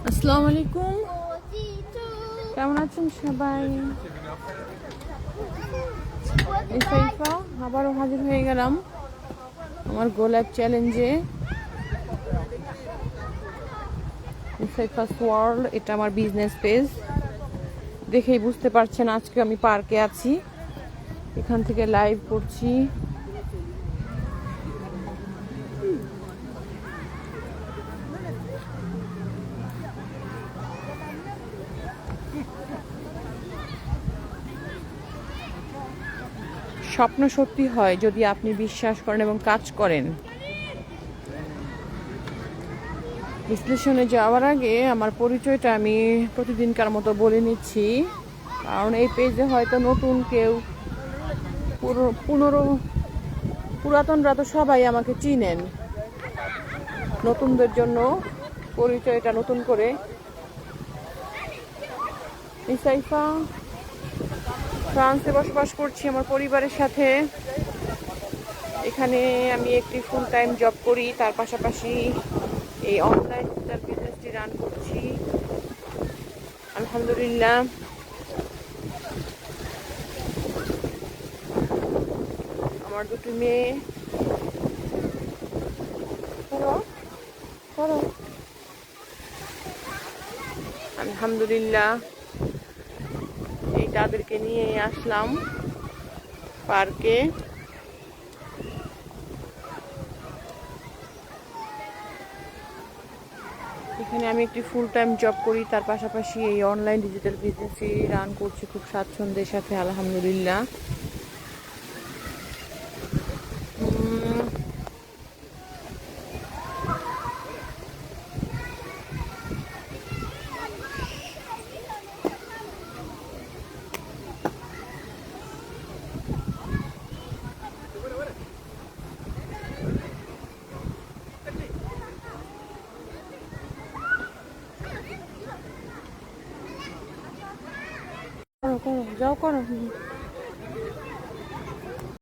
আসসালামু আলাইকুম, কেমন আছেন সবাই? এই সাইফা আবারও হাজির হয়ে গেলাম আমার গোলাপ চ্যালেঞ্জে। সাইফাস ওয়ার্ল্ড, এটা আমার বিজনেস পেজ। দেখেই বুঝতে পারছেন আজকে আমি পার্কে আছি, এখান থেকে লাইভ করছি। স্বপ্ন সত্যি হয় যদি আপনি বিশ্বাস করেন এবং কাজ করেন। বিশ্লেষণে যাওয়ার আগে আমার পরিচয়টা আমি প্রতিদিনকার মতো বলে নিচ্ছি, কারণ এই পেজে হয়তো নতুন কেউ, পুরাতনরা তো সবাই আমাকে চিনেন। নতুনদের জন্য পরিচয়টা নতুন করে। সাইফা ফ্রান্সে বসবাস করছি আমার পরিবারের সাথে। এখানে আমি একটি ফুল টাইম জব করি, তার পাশাপাশি এই অনলাইন বিজনেসটি রান করছি আলহামদুলিল্লাহ। আমার দুটি মেয়ে, আলহামদুলিল্লাহ এই তাদেরকে নিয়ে আসলাম পার্কে। এখানে আমি একটি ফুল টাইম জব করি, তার পাশাপাশি এই অনলাইন ডিজিটাল বিজনেসই রান করছি খুব স্বাচ্ছন্দ্যের সাথে আলহামদুলিল্লাহ। করো করো, যাও করো।